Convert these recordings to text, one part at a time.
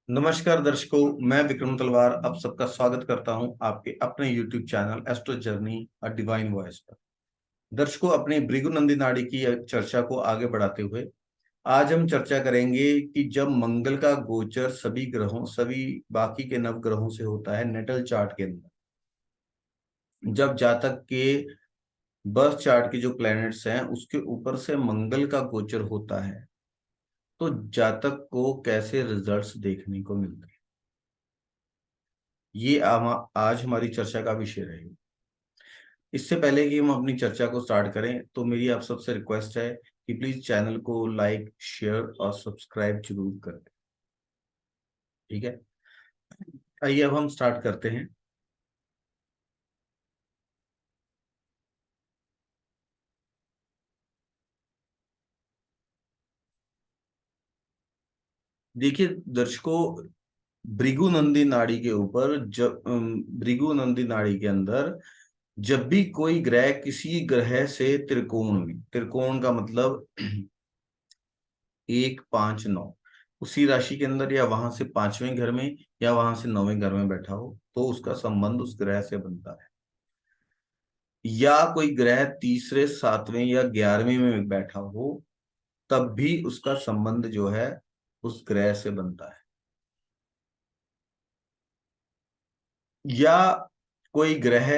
नमस्कार दर्शकों, मैं विक्रम तलवार आप सबका स्वागत करता हूं आपके अपने YouTube channel astro journey a divine voice पर। दर्शकों, अपनी भृगु नंदी नाड़ी की चर्चा को आगे बढ़ाते हुए आज हम चर्चा करेंगे कि जब मंगल का गोचर सभी बाकी के नवग्रहों से होता है नेटल चार्ट के अंदर, जब जातक के बर्थ चार्ट के जो प्लैनेट्स हैं उसके ऊपर से मंगल का गोचर होता है, तो जातक को कैसे रिजल्ट्स देखने को मिलते हैं, ये आज हमारी चर्चा का विषय रहेगा। इससे पहले कि हम अपनी चर्चा को स्टार्ट करें, तो मेरी आप सबसे रिक्वेस्ट है कि प्लीज चैनल को लाइक, शेयर और सब्सक्राइब जरूर करें। ठीक है, आइए अब हम स्टार्ट करते हैं। देखिए दर्शकों, भृगु नंदी नाड़ी के ऊपर जब भृगु नंदी नाड़ी के अंदर जब भी कोई ग्रह किसी ग्रह से त्रिकोण में, त्रिकोण का मतलब 1, 5, 9, उसी राशि के अंदर या वहां से 5वें घर में या वहां से 9वें घर में बैठा हो, तो उसका संबंध उस ग्रह से बनता है। या कोई ग्रह तीसरे, 7वें या 11वें में बैठा हो, तब भी उसका संबंध जो है उस ग्रह से बनता है। या कोई ग्रह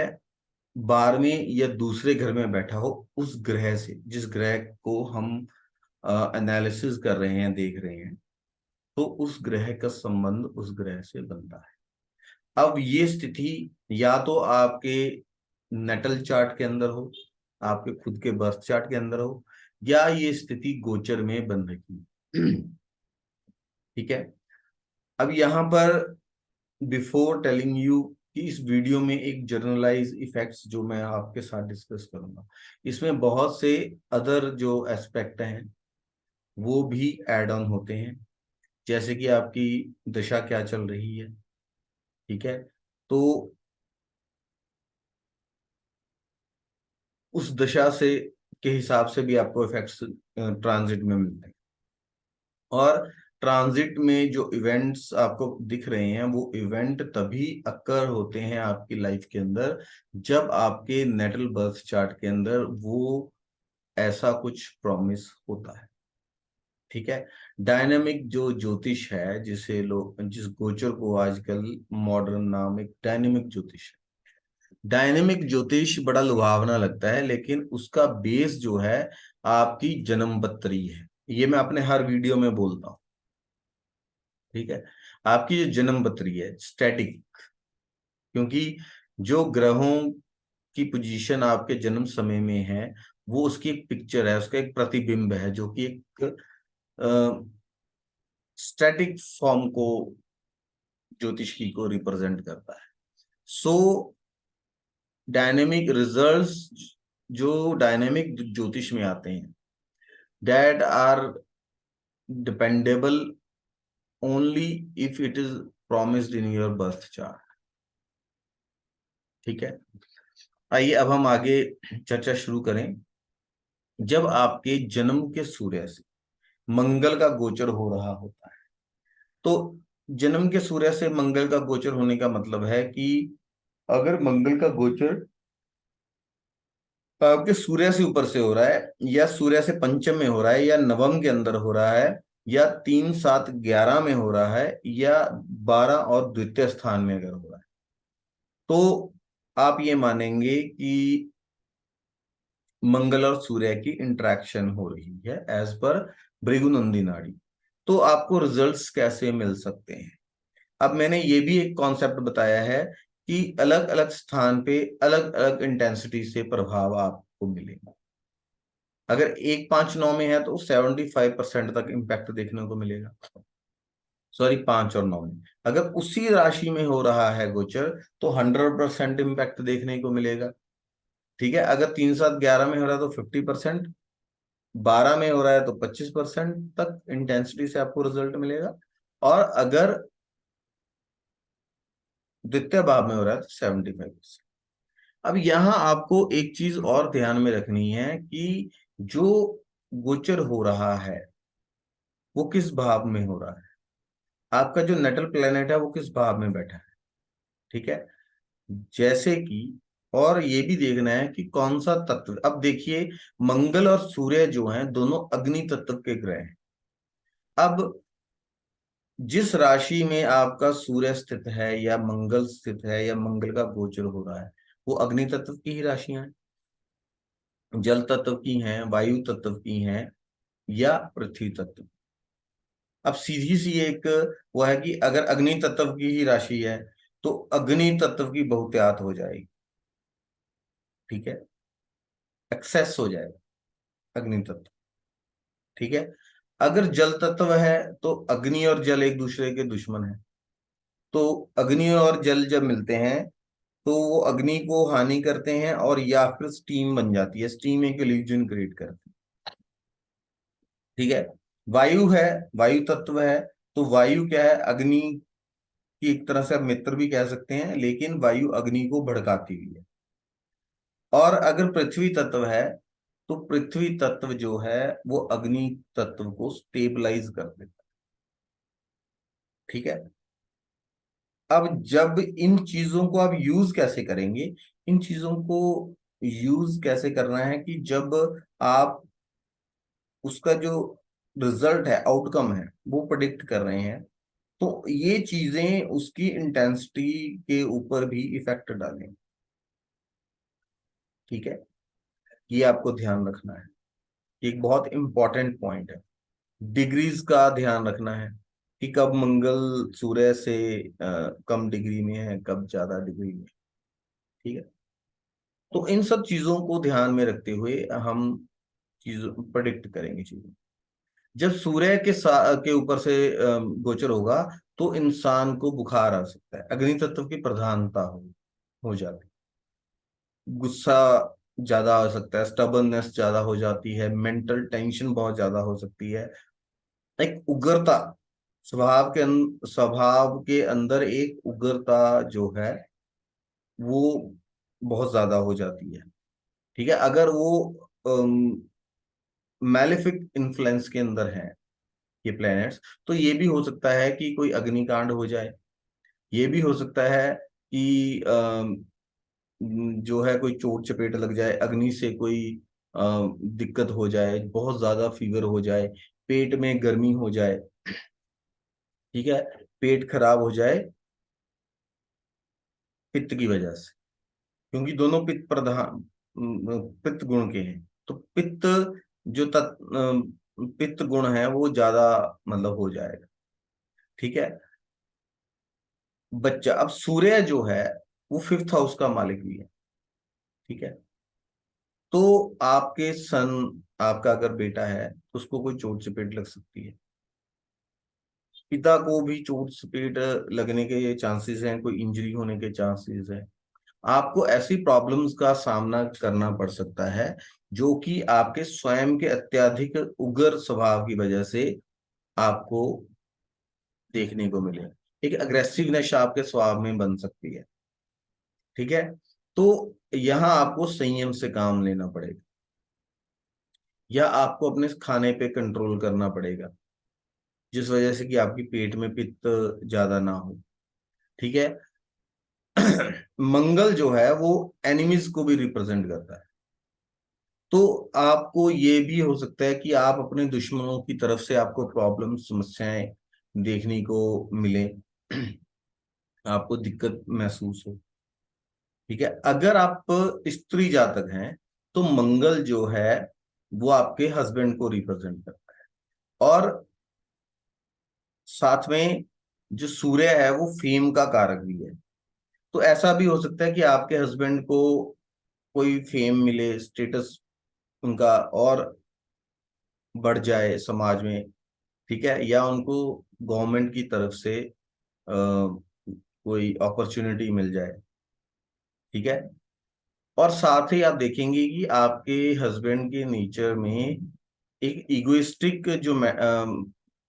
12वें या दूसरे घर में बैठा हो उस ग्रह से, जिस ग्रह को हम एनालिसिस कर रहे हैं, देख रहे हैं, तो उस ग्रह का संबंध उस ग्रह से बनता है। अब ये स्थिति या तो आपके नेटल चार्ट के अंदर हो, आपके खुद के बर्थ चार्ट के अंदर हो, या ये स्थिति गोचर में बन रही है। ठीक है, अब यहां पर बिफोर टेलिंग यू कि इस वीडियो में एक जनरलाइज इफेक्ट्स जो मैं आपके साथ डिस्कस करूंगा, इसमें बहुत से अदर जो एस्पेक्ट हैं वो भी ऐड ऑन होते हैं, जैसे कि आपकी दशा क्या चल रही है। ठीक है, तो उस दशा से के हिसाब से भी आपको इफेक्ट्स ट्रांजिट में मिलते हैं। और ट्रांजिट में जो इवेंट्स आपको दिख रहे हैं वो इवेंट तभी अकर होते हैं आपकी लाइफ के अंदर, जब आपके नेटल बर्थ चार्ट के अंदर वो ऐसा कुछ प्रॉमिस होता है। ठीक है, डायनामिक जो ज्योतिष है, जिस गोचर को आजकल मॉडर्न नाम एक डायनेमिक ज्योतिष है। डायनेमिक ज्योतिष बड़ा लुभावना लगता है, लेकिन उसका बेस जो है आपकी जन्म पत्री है। ये मैं अपने हर वीडियो में बोलता हूँ। ठीक है, आपकी जो जन्म पत्री है स्टैटिक, क्योंकि जो ग्रहों की पोजीशन आपके जन्म समय में है वो उसकी एक पिक्चर है, उसका एक प्रतिबिंब है, जो कि एक स्टैटिक फॉर्म को, ज्योतिष की को रिप्रेजेंट करता है। सो डायनेमिक रिजल्ट्स जो डायनेमिक ज्योतिष में आते हैं, that are dependable only if it is promised in your birth chart. ठीक है, आइए अब हम आगे चर्चा शुरू करें। जब आपके जन्म के सूर्य से मंगल का गोचर हो रहा होता है, तो जन्म के सूर्य से मंगल का गोचर होने का मतलब है कि अगर मंगल का गोचर आपके सूर्य से ऊपर से हो रहा है, या सूर्य से पंचम में हो रहा है, या नवम के अंदर हो रहा है, या 3, 7, 11 में हो रहा है, या 12 और द्वितीय स्थान में अगर हो रहा है, तो आप ये मानेंगे कि मंगल और सूर्य की इंटरेक्शन हो रही है एज पर भृगुनंदी नाड़ी। तो आपको रिजल्ट्स कैसे मिल सकते हैं? अब मैंने ये भी एक कॉन्सेप्ट बताया है कि अलग अलग स्थान पे अलग अलग इंटेंसिटी से प्रभाव आपको मिलेगा। अगर 1, 5, 9 में है तो 75% तक इम्पैक्ट देखने को मिलेगा। सॉरी, 5 और 9 में अगर उसी राशि में हो रहा है गोचर, तो 100% इम्पैक्ट देखने को मिलेगा। ठीक है, अगर 3, 7, 11 में हो रहा है तो 50%, 12 में हो रहा है तो 25% तक इंटेंसिटी से आपको रिजल्ट मिलेगा, और अगर द्वितीय भाव में हो रहा है तो 75%। अब यहां आपको एक चीज और ध्यान में रखनी है कि जो गोचर हो रहा है वो किस भाव में हो रहा है। आपका जो नेटल प्लेनेट है वो किस भाव में बैठा है। ठीक है, जैसे कि, और ये भी देखना है कि कौन सा तत्व। अब देखिए, मंगल और सूर्य जो हैं दोनों अग्नि तत्व के ग्रह हैं। अब जिस राशि में आपका सूर्य स्थित है या मंगल स्थित है या मंगल का गोचर हो रहा है, वो अग्नि तत्व की ही राशियां हैं, जल तत्व की हैं, वायु तत्व की हैं, या पृथ्वी तत्व। अब सीधी सी एक वो है कि अगर अग्नि तत्व की ही राशि है तो अग्नि तत्व की बहुतायत हो जाएगी। ठीक है, एक्सेस हो जाएगा अग्नि तत्व। ठीक है, अगर जल तत्व है तो अग्नि और जल एक दूसरे के दुश्मन है। तो अग्नि और जल जब मिलते हैं तो वो अग्नि को हानि करते हैं, और या फिर स्टीम बन जाती है, स्टीम एक इल्यूजन क्रिएट करती है। ठीक है, वायु है, वायु तत्व है, तो वायु क्या है, अग्नि की एक तरह से आप मित्र भी कह सकते हैं, लेकिन वायु अग्नि को भड़काती भी है। और अगर पृथ्वी तत्व है तो पृथ्वी तत्व जो है वो अग्नि तत्व को स्टेबलाइज कर देता है। ठीक है, अब जब इन चीजों को आप यूज कैसे करेंगे, इन चीजों को यूज कैसे करना है कि जब आप उसका जो रिजल्ट है, आउटकम है, वो प्रिडिक्ट कर रहे हैं, तो ये चीजें उसकी इंटेंसिटी के ऊपर भी इफेक्ट डालें। ठीक है, ये आपको ध्यान रखना है, एक बहुत इंपॉर्टेंट पॉइंट है। डिग्रीज का ध्यान रखना है कि कब मंगल सूर्य से कम डिग्री में है, कब ज्यादा डिग्री में। ठीक है, तो इन सब चीजों को ध्यान में रखते हुए हम चीजों प्रेडिक्ट करेंगे चीजों। जब सूर्य के ऊपर से गोचर होगा तो इंसान को बुखार आ सकता है, अग्नि तत्व की प्रधानता हो जाती है, गुस्सा ज्यादा हो सकता है, स्टबर्ननेस ज्यादा हो जाती है, मेंटल टेंशन बहुत ज्यादा हो सकती है, एक उग्रता, स्वभाव के अंदर एक उग्रता जो है वो बहुत ज्यादा हो जाती है। ठीक है, अगर वो मैलेफिक इन्फ्लुएंस के अंदर है ये प्लैनेट्स, तो ये भी हो सकता है कि कोई अग्निकांड हो जाए। ये भी हो सकता है कि जो है कोई चोट चपेट लग जाए, अग्नि से कोई दिक्कत हो जाए, बहुत ज्यादा फीवर हो जाए, पेट में गर्मी हो जाए। ठीक है, पेट खराब हो जाए पित्त की वजह से, क्योंकि दोनों पित्त प्रधान, पित्त गुण के हैं। तो पित्त जो पित्त गुण है वो ज्यादा मतलब हो जाएगा। ठीक है, बच्चा, अब सूर्य जो है वो फिफ्थ हाउस का मालिक भी है। ठीक है, तो आपके सन, आपका अगर बेटा है तो उसको कोई चोट चपेट लग सकती है, पिता को भी चोट चपेट लगने के चांसेस हैं, कोई इंजरी होने के चांसेस है। आपको ऐसी प्रॉब्लम्स का सामना करना पड़ सकता है जो कि आपके स्वयं के अत्यधिक उग्र स्वभाव की वजह से आपको देखने को मिले। एक अग्रेसिवनेस आपके स्वभाव में बन सकती है। ठीक है, तो यहां आपको संयम से काम लेना पड़ेगा, या आपको अपने खाने पे कंट्रोल करना पड़ेगा, जिस वजह से कि आपकी पेट में पित्त ज्यादा ना हो। ठीक है, मंगल जो है वो एनिमीज को भी रिप्रेजेंट करता है। तो आपको ये भी हो सकता है कि आप अपने दुश्मनों की तरफ से आपको प्रॉब्लम, समस्याएं देखने को मिले, आपको दिक्कत महसूस हो। ठीक है, अगर आप स्त्री जातक हैं तो मंगल जो है वो आपके हस्बैंड को रिप्रेजेंट करता है, और साथ में जो सूर्य है वो फेम का कारक भी है। तो ऐसा भी हो सकता है कि आपके हस्बैंड को कोई फेम मिले, स्टेटस उनका और बढ़ जाए समाज में। ठीक है, या उनको गवर्नमेंट की तरफ से कोई अपॉर्चुनिटी मिल जाए। ठीक है, और साथ ही आप देखेंगे कि आपके हस्बैंड के नेचर में एक इगोइस्टिक जो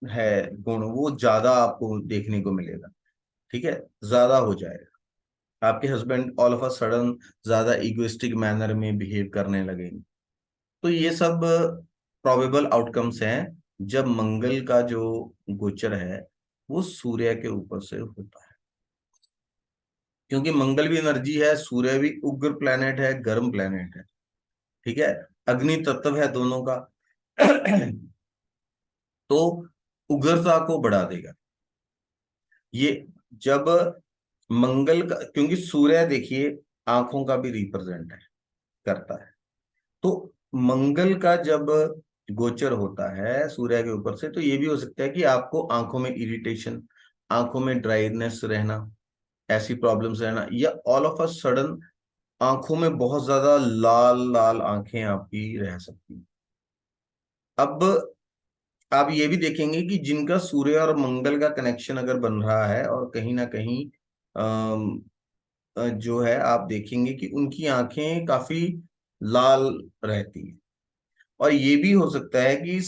है गुण, वो ज्यादा आपको देखने को मिलेगा। ठीक है, ज्यादा हो जाएगा, आपके husband all of a sudden ज्यादा इगोइस्टिक मैनर में बिहेव करने लगेंगे। तो ये सब प्रोबेबल आउटकम्स हैं जब मंगल का जो गोचर है वो सूर्य के ऊपर से होता है। क्योंकि मंगल भी एनर्जी है, सूर्य भी उग्र प्लेनेट है, गर्म प्लेनेट है। ठीक है, अग्नि तत्व है दोनों का। तो उग्रता को बढ़ा देगा ये। जब मंगल का, क्योंकि सूर्य देखिए आंखों का भी रिप्रेजेंट है, करता है। तो मंगल का जब गोचर होता है सूर्य के ऊपर से, तो ये भी हो सकता है कि आपको आंखों में इरिटेशन, आंखों में ड्राइनेस रहना, ऐसी प्रॉब्लम्स रहना, या ऑल ऑफ अ सडन आंखों में बहुत ज्यादा लाल लाल आंखें आपकी रह सकती हैं। अब आप ये भी देखेंगे कि जिनका सूर्य और मंगल का कनेक्शन अगर बन रहा है, और कहीं ना कहीं अम, जो है आप देखेंगे कि उनकी आंखें काफी लाल रहती हैं। और ये भी हो सकता है कि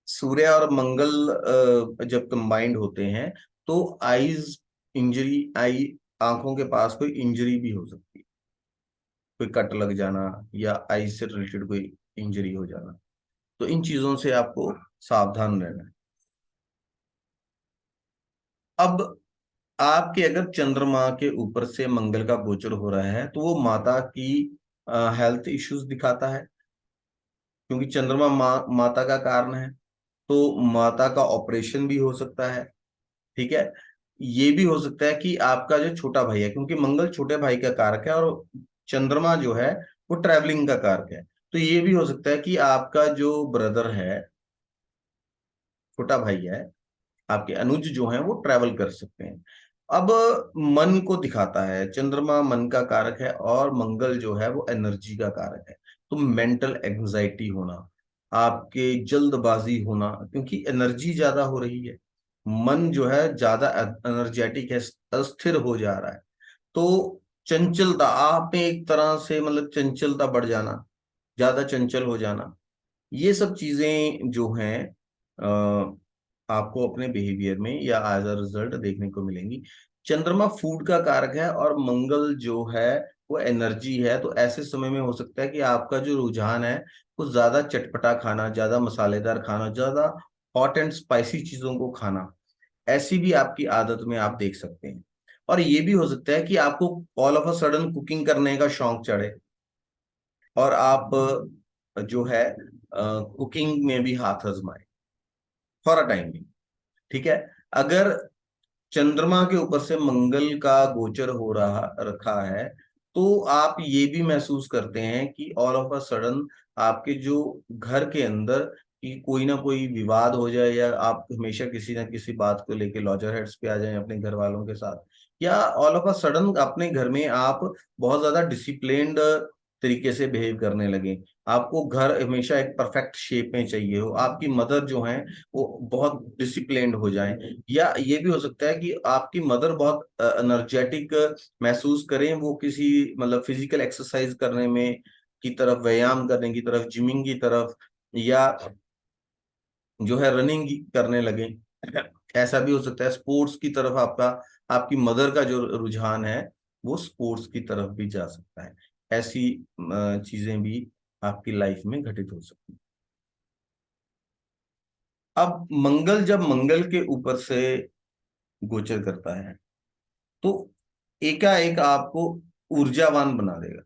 सूर्य और मंगल जब कंबाइंड होते हैं तो आईज इंजरी, आई आंखों के पास कोई इंजरी भी हो सकती है, कोई कट लग जाना, या आई से रिलेटेड कोई इंजरी हो जाना। तो इन चीजों से आपको सावधान रहना है। अब आपके अगर चंद्रमा के ऊपर से मंगल का गोचर हो रहा है, तो वो माता की हेल्थ इश्यूज दिखाता है, क्योंकि चंद्रमा माता का कारण है। तो माता का ऑपरेशन भी हो सकता है। ठीक है, ये भी हो सकता है कि आपका जो छोटा भाई है, क्योंकि मंगल छोटे भाई का कारक है, और चंद्रमा जो है वो ट्रैवलिंग का कारक है। तो ये भी हो सकता है कि आपका जो ब्रदर है, छोटा भाई है, आपके अनुज जो हैं वो ट्रैवल कर सकते हैं। अब मन को दिखाता है, चंद्रमा मन का कारक है, और मंगल जो है वो एनर्जी का कारक है। तो मेंटल एंजाइटी होना, आपके जल्दबाजी होना, क्योंकि एनर्जी ज्यादा हो रही है, मन जो है ज्यादा एनर्जेटिक है, अस्थिर हो जा रहा है। तो चंचलता, आप में एक तरह से मतलब चंचलता बढ़ जाना, ज्यादा चंचल हो जाना, ये सब चीजें जो हैं आपको अपने बिहेवियर में या एज अ रिजल्ट देखने को मिलेंगी। चंद्रमा फूड का कारक है, और मंगल जो है वो एनर्जी है। तो ऐसे समय में हो सकता है कि आपका जो रुझान है वो ज्यादा चटपटा खाना, ज्यादा मसालेदार खाना, ज्यादा हॉट एंड स्पाइसी चीजों को खाना, ऐसी भी आपकी आदत में आप देख सकते हैं। और ये भी हो सकता है कि आपको all of a sudden cooking करने का शौक चढ़े, और आप जो है कुकिंग में भी हाथ आजमाए फॉर अ टाइम। ठीक है, अगर चंद्रमा के ऊपर से मंगल का गोचर हो रहा रखा है, तो आप ये भी महसूस करते हैं कि ऑल ऑफ अ सडन आपके जो घर के अंदर कि कोई ना कोई विवाद हो जाए, या आप हमेशा किसी ना किसी बात को लेके लॉजर हेड्स पे आ जाएं अपने घर वालों के साथ, या ऑल ऑफ अ सडन अपने घर में आप बहुत ज्यादा डिसिप्लिन्ड तरीके से बिहेव करने लगे, आपको घर हमेशा एक परफेक्ट शेप में चाहिए हो, आपकी मदर जो है वो बहुत डिसिप्लिन्ड हो जाएं, या ये भी हो सकता है कि आपकी मदर बहुत एनर्जेटिक महसूस करें, वो किसी मतलब फिजिकल एक्सरसाइज करने में की तरफ, व्यायाम करने की तरफ, जिमिंग की तरफ, या जो है रनिंग करने लगे। ऐसा भी हो सकता है स्पोर्ट्स की तरफ आपका, आपकी मदर का जो रुझान है वो स्पोर्ट्स की तरफ भी जा सकता है। ऐसी चीजें भी आपकी लाइफ में घटित हो सकती हैं। अब मंगल जब मंगल के ऊपर से गोचर करता है, तो एकाएक आपको ऊर्जावान बना देगा,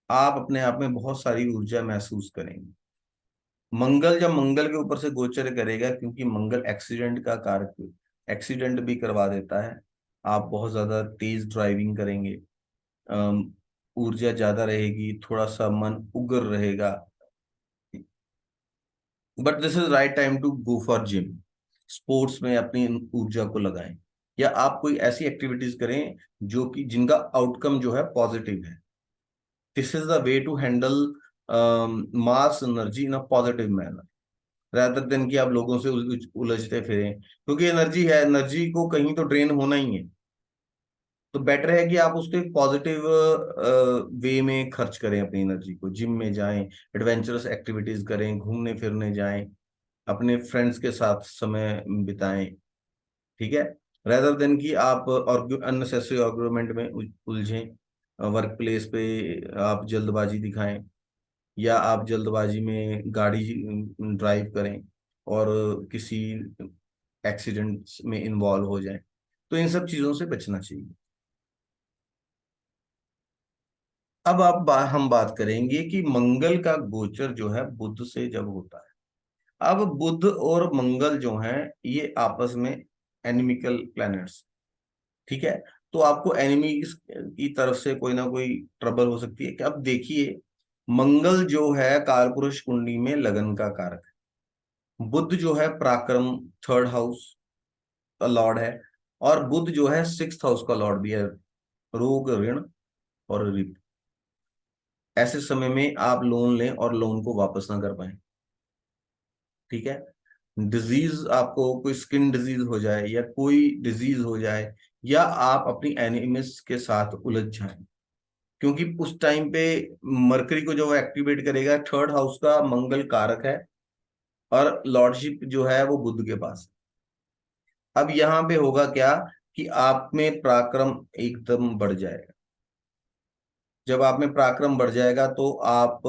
आप अपने आप में बहुत सारी ऊर्जा महसूस करेंगे। मंगल जब मंगल के ऊपर से गोचर करेगा, क्योंकि मंगल एक्सीडेंट का कारक, एक्सीडेंट भी करवा देता है। आप बहुत ज्यादा तेज ड्राइविंग करेंगे, अम, ऊर्जा ज्यादा रहेगी, थोड़ा सा मन उग्र रहेगा। But this is right time to go for gym, sports में अपनी ऊर्जा को लगाएं, या आप कोई ऐसी एक्टिविटीज करें जो कि जिनका आउटकम जो है पॉजिटिव है। This is the way to handle mass energy in a positive manner, rather than कि आप लोगों से उलझते फिरें, क्योंकि एनर्जी है, एनर्जी को कहीं तो ड्रेन होना ही है। तो बेटर है कि आप उसको एक पॉजिटिव वे में खर्च करें अपनी एनर्जी को, जिम में जाएं, एडवेंचरस एक्टिविटीज करें, घूमने फिरने जाएं, अपने फ्रेंड्स के साथ समय बिताएं। ठीक है, रेदर देन कि आप और अननेसेसरी आर्गुमेंट में उलझें, वर्क प्लेस पे आप जल्दबाजी दिखाएं, या आप जल्दबाजी में गाड़ी ड्राइव करें, और किसी एक्सीडेंट्स में इन्वॉल्व हो जाए। तो इन सब चीजों से बचना चाहिए। अब हम बात करेंगे कि मंगल का गोचर जो है बुध से जब होता है। अब बुध और मंगल जो हैं ये आपस में एनिमिकल प्लैनेट्स, ठीक है। तो आपको एनिमी की तरफ से कोई ना कोई ट्रबल हो सकती है कि अब देखिए, मंगल जो है कालपुरुष कुंडली में लगन का कारक है, बुध जो है पराक्रम थर्ड हाउस का लॉर्ड है, और बुध जो है सिक्स्थ हाउस का लॉर्ड भी है, रोग ऋण और रिप। ऐसे समय में आप लोन लें और लोन को वापस ना कर पाए, ठीक है। डिजीज, आपको कोई स्किन डिजीज हो जाए या कोई डिजीज हो जाए, या आप अपनी एनिमिस के साथ उलझ जाएं, क्योंकि उस टाइम पे मरकरी को जो वो एक्टिवेट करेगा, थर्ड हाउस का मंगल कारक है और लॉर्डशिप जो है वो बुध के पास है। अब यहाँ पे होगा क्या कि आप में पराक्रम एकदम बढ़ जाएगा। जब आप में पराक्रम बढ़ जाएगा तो आप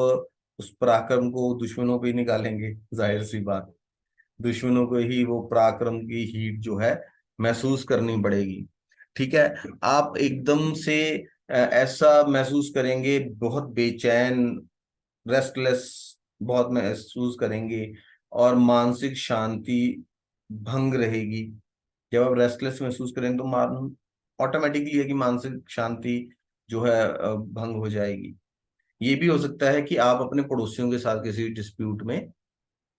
उस पराक्रम को दुश्मनों पे ही निकालेंगे, जाहिर सी बात। दुश्मनों को ही वो पराक्रम की हीट जो है महसूस करनी पड़ेगी, ठीक है। आप एकदम से ऐसा महसूस करेंगे, बहुत बेचैन, रेस्टलेस बहुत महसूस करेंगे, और मानसिक शांति भंग रहेगी। जब आप रेस्टलेस महसूस करेंगे तो मान ऑटोमेटिकली है कि मानसिक शांति जो है भंग हो जाएगी। ये भी हो सकता है कि आप अपने पड़ोसियों के साथ किसी डिस्प्यूट में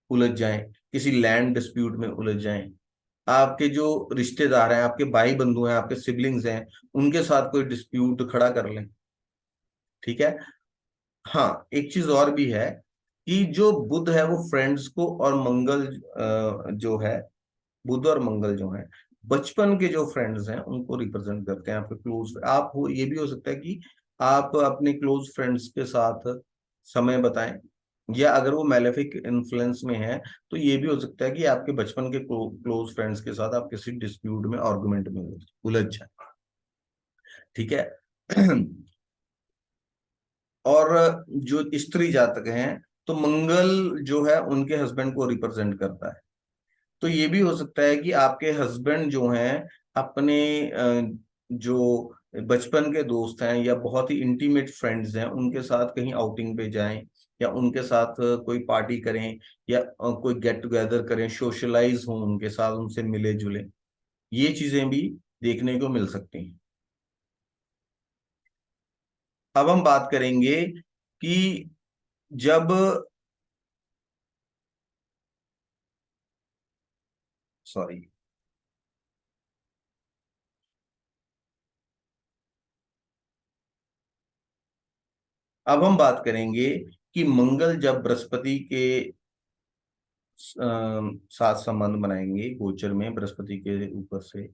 उलझ जाएं, किसी लैंड डिस्प्यूट में उलझ जाएं, आपके जो रिश्तेदार हैं, आपके भाई बंधु हैं, आपके सिबलिंग्स हैं, उनके साथ कोई डिस्प्यूट खड़ा कर लें, ठीक है। हाँ, एक चीज और भी है कि जो बुध है वो फ्रेंड्स को, और मंगल जो है, बुध और मंगल जो है बचपन के जो फ्रेंड्स हैं उनको रिप्रेजेंट करते हैं, आपके क्लोज। आप हो, ये भी हो सकता है कि आप अपने क्लोज फ्रेंड्स के साथ समय बताएं, या अगर वो मैलेफिक इन्फ्लुएंस में है तो ये भी हो सकता है कि आपके बचपन के क्लोज फ्रेंड्स के साथ आप किसी डिस्प्यूट में, आर्गुमेंट में उलझ जाए, ठीक है। और जो स्त्री जातक हैं, तो मंगल जो है उनके हस्बैंड को रिप्रेजेंट करता है। तो ये भी हो सकता है कि आपके हस्बैंड जो हैं अपने जो बचपन के दोस्त हैं या बहुत ही इंटीमेट फ्रेंड्स हैं उनके साथ कहीं आउटिंग पे जाएं, या उनके साथ कोई पार्टी करें, या कोई गेट टुगेदर करें, सोशलाइज हों उनके साथ, उनसे मिले जुले। ये चीजें भी देखने को मिल सकती हैं। अब हम बात करेंगे कि जब, सॉरी, अब हम बात करेंगे कि मंगल जब बृहस्पति के साथ संबंध बनाएंगे, गोचर में बृहस्पति के ऊपर से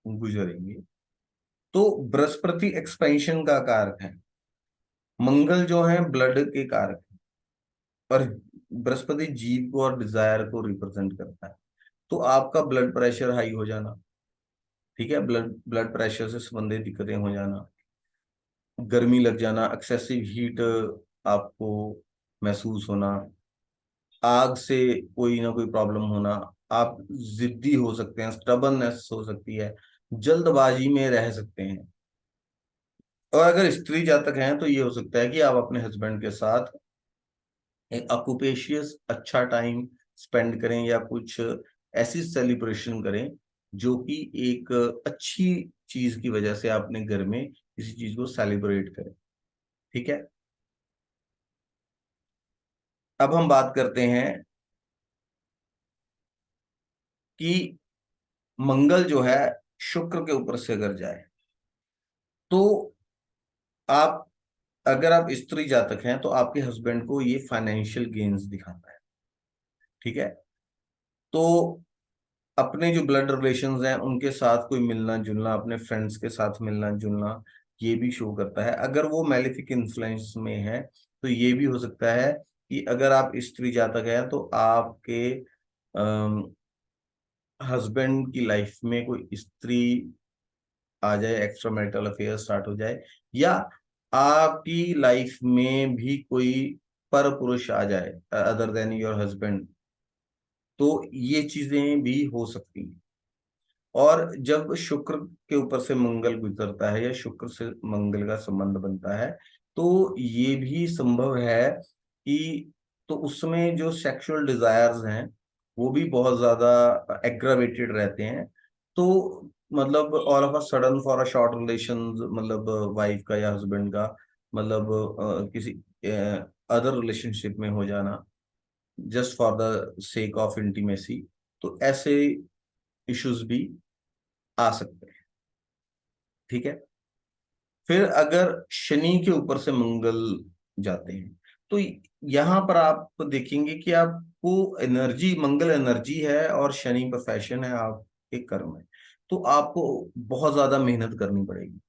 गुजरेंगे, तो बृहस्पति एक्सपेंशन का कारक है, मंगल जो है ब्लड के कारक है, और बृहस्पति जीव को और डिजायर को रिप्रेजेंट करता है। तो आपका ब्लड प्रेशर हाई हो जाना, ठीक है, ब्लड ब्लड प्रेशर से संबंधित दिक्कतें हो जाना, गर्मी लग जाना, एक्सेसिव हीट आपको महसूस होना, आग से कोई ना कोई प्रॉब्लम होना, आप जिद्दी हो सकते हैं, स्टबर्ननेस हो सकती है, जल्दबाजी में रह सकते हैं। और अगर स्त्री जातक हैं तो ये हो सकता है कि आप अपने हस्बैंड के साथ एक ऑक्यूपेशियस अच्छा टाइम स्पेंड करें, या कुछ ऐसी सेलिब्रेशन करें जो कि एक अच्छी चीज की वजह से आपने घर में किसी चीज को सेलिब्रेट करें, ठीक है। अब हम बात करते हैं कि मंगल जो है शुक्र के ऊपर से अगर जाए, तो आप, अगर आप स्त्री जातक हैं तो आपके हस्बैंड को ये फाइनेंशियल गेन्स दिखाता है, ठीक है। तो अपने जो ब्लड रिलेशंस हैं उनके साथ कोई मिलना जुलना, अपने फ्रेंड्स के साथ मिलना जुलना, ये भी शो करता है। अगर वो मैलेफिक इन्फ्लुएंस में है तो ये भी हो सकता है कि अगर आप स्त्री जातक हैं तो आपके हस्बैंड की लाइफ में कोई स्त्री आ जाए, एक्स्ट्रा मैरिटल अफेयर स्टार्ट हो जाए, या आपकी लाइफ में भी कोई पर पुरुष आ जाए अदर देन योर हस्बैंड, तो ये चीजें भी हो सकती हैं। और जब शुक्र के ऊपर से मंगल गुजरता है या शुक्र से मंगल का संबंध बनता है, तो ये भी संभव है कि तो उसमें जो सेक्सुअल डिजायर्स हैं वो भी बहुत ज्यादा एग्रावेटेड रहते हैं। तो मतलब all of a sudden for a short relation, मतलब वाइफ का या हस्बैंड का, मतलब किसी अदर रिलेशनशिप में हो जाना just for the sake of intimacy, तो ऐसे इश्यूज भी आ सकते हैं। ठीक है। फिर अगर शनि के ऊपर से मंगल जाते हैं, तो यहां पर आप देखेंगे कि आपको एनर्जी, मंगल एनर्जी है और शनि प्रोफेशन है आपके कर्म है। तो आपको बहुत ज्यादा मेहनत करनी पड़ेगी।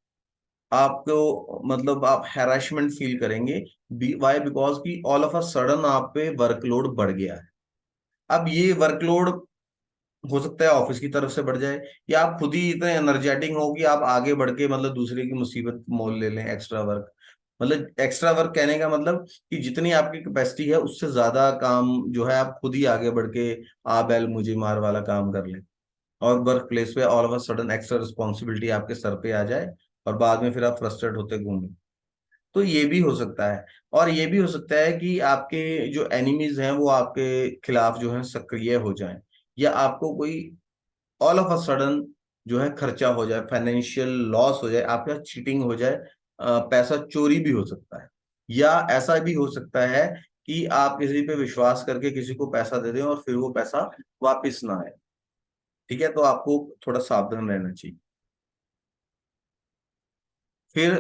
आपको मतलब आप हैरेसमेंट फील करेंगे। वाई? बिकॉज कि ऑल ऑफ अ सडन आप पे वर्कलोड बढ़ गया है। अब ये वर्कलोड हो सकता है ऑफिस की तरफ से बढ़ जाए, या आप खुद ही इतने एनर्जेटिक हो कि आप आगे बढ़ के मतलब दूसरे की मुसीबत मोल ले लें, एक्स्ट्रा वर्क। मतलब एक्स्ट्रा वर्क कहने का मतलब कि जितनी आपकी कैपेसिटी है उससे ज्यादा काम जो है आप खुद ही आगे बढ़ के आ बैल मुझे मार वाला काम कर लें, और वर्क प्लेस पे all of a sudden extra responsibility आपके सर पे आ जाए, और बाद में फिर आप फ्रस्ट्रेट होते घूमें। तो ये भी हो सकता है। और ये भी हो सकता है कि आपके जो एनिमीज हैं वो आपके खिलाफ जो है सक्रिय हो जाएं, या आपको कोई ऑल ऑफ अ सडन जो है खर्चा हो जाए, फाइनेंशियल लॉस हो जाए, आपके साथ चीटिंग हो जाए, पैसा चोरी भी हो सकता है। या ऐसा भी हो सकता है कि आप किसी पे विश्वास करके किसी को पैसा दे दें और फिर वो पैसा वापस ना आए। ठीक है, तो आपको थोड़ा सावधान रहना चाहिए। फिर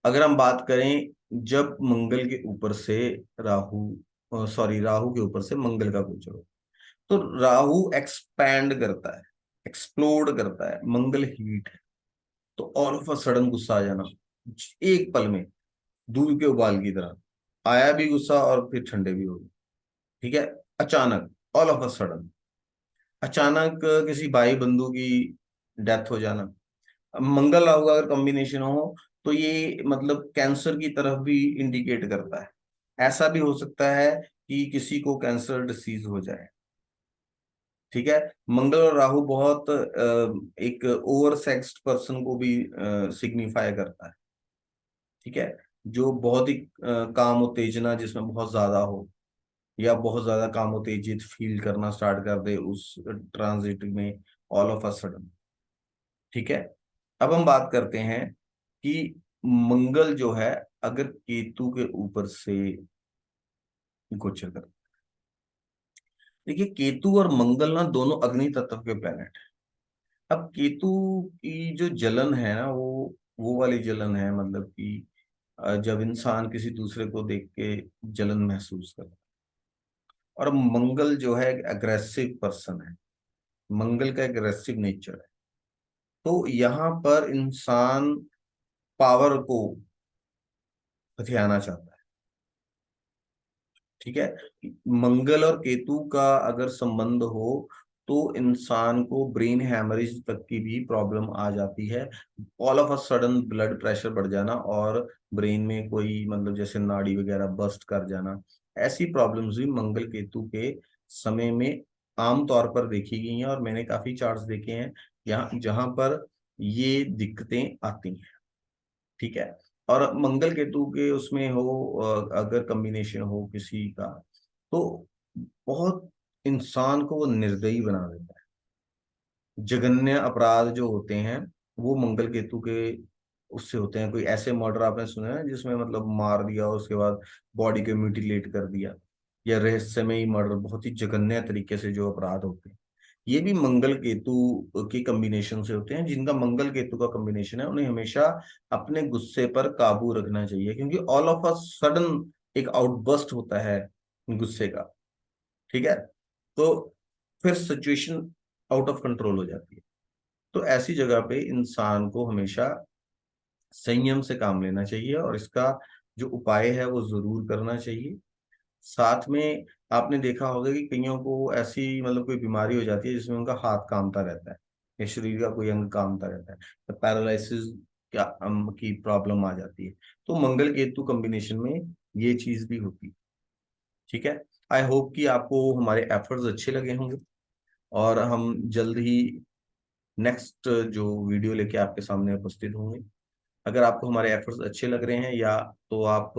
अगर हम बात करें, जब मंगल के ऊपर से राहु, सॉरी, राहु के ऊपर से मंगल का गोचर हो, तो राहु एक्सपैंड करता है, एक्सप्लोड करता है, मंगल हीट है। तो ऑल ऑफ अ सडन गुस्सा आ जाना, एक पल में, दूध के उबाल की तरह आया भी गुस्सा और फिर ठंडे भी हो गए। ठीक है। अचानक, ऑल ऑफ अ सडन, अचानक किसी भाई बंधु की डेथ हो जाना। अब मंगल राहु का अगर कॉम्बिनेशन हो तो ये मतलब कैंसर की तरफ भी इंडिकेट करता है। ऐसा भी हो सकता है कि किसी को कैंसर डिसीज हो जाए। ठीक है। मंगल और राहु बहुत एक ओवर सेक्स्ड पर्सन को भी सिग्निफाई करता है। ठीक है। जो बहुत ही काम उत्तेजना जिसमें बहुत ज्यादा हो, या बहुत ज्यादा काम उत्तेजित फील करना स्टार्ट कर दे उस ट्रांजिट में, ऑल ऑफ अ सडन। ठीक है। अब हम बात करते हैं कि मंगल जो है अगर केतु के ऊपर से गोचर कर, देखिए केतु और मंगल ना दोनों अग्नि तत्व के प्लेनेट। अब केतु की जो जलन है ना, वो वाली जलन है, मतलब कि जब इंसान किसी दूसरे को देख के जलन महसूस करता है। और मंगल जो है अग्रेसिव पर्सन है, मंगल का एग्रेसिव नेचर है। तो यहाँ पर इंसान पावर को हथियाना चाहता है। ठीक है। मंगल और केतु का अगर संबंध हो तो इंसान को ब्रेन हैमरेज तक की भी प्रॉब्लम आ जाती है। All of a sudden blood pressure बढ़ जाना और ब्रेन में कोई मतलब जैसे नाड़ी वगैरह बस्ट कर जाना, ऐसी प्रॉब्लम्स भी मंगल केतु के समय में आमतौर पर देखी गई हैं। और मैंने काफी चार्ट्स देखे हैं यहाँ जहां पर ये दिक्कतें आती हैं। ठीक है। और मंगल केतु के उसमें हो, अगर कॉम्बिनेशन हो किसी का, तो बहुत इंसान को वो निर्दयी बना देता है। जघन्य अपराध जो होते हैं वो मंगल केतु के उससे होते हैं। कोई ऐसे मर्डर आपने सुने हैं जिसमें मतलब मार दिया और उसके बाद बॉडी को म्यूटिलेट कर दिया, या रहस्यमयी मर्डर, बहुत ही जघन्य तरीके से जो अपराध होते हैं, ये भी मंगल केतु के कॉम्बिनेशन से होते हैं। जिनका मंगल केतु का कॉम्बिनेशन है उन्हें हमेशा अपने गुस्से पर काबू रखना चाहिए, क्योंकि ऑल ऑफ अ सडन एक आउटबर्स्ट होता है गुस्से का। ठीक है। तो फिर सिचुएशन आउट ऑफ कंट्रोल हो जाती है। तो ऐसी जगह पे इंसान को हमेशा संयम से काम लेना चाहिए, और इसका जो उपाय है वो जरूर करना चाहिए। साथ में आपने देखा होगा कि कईयों को ऐसी मतलब कोई बीमारी हो जाती है जिसमें उनका हाथ कांपता रहता है, या शरीर का कोई अंग कांपता रहता है, तो पैरालिसिस की प्रॉब्लम आ जाती है। तो मंगल केतु कॉम्बिनेशन में ये चीज भी होती है। ठीक है। आई होप कि आपको हमारे एफर्ट्स अच्छे लगे होंगे, और हम जल्द ही नेक्स्ट जो वीडियो लेके आपके सामने उपस्थित होंगे। अगर आपको हमारे एफर्ट्स अच्छे लग रहे हैं या तो आप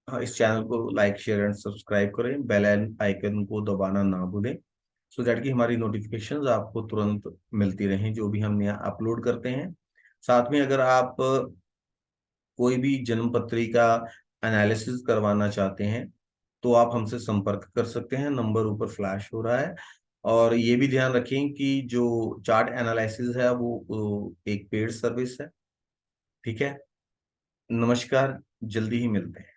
इस चैनल को लाइक शेयर एंड सब्सक्राइब करें, बेल आइकन को दबाना ना भूलें, सो दैट कि हमारी नोटिफिकेशंस आपको तुरंत मिलती रहें जो भी हम नया अपलोड करते हैं। साथ में अगर आप कोई भी जन्म पत्री का एनालिसिस करवाना चाहते हैं तो आप हमसे संपर्क कर सकते हैं, नंबर ऊपर फ्लैश हो रहा है। और ये भी ध्यान रखें कि जो चार्ट एनालिसिस है वो एक पेड सर्विस है। ठीक है, नमस्कार, जल्दी ही मिलते हैं।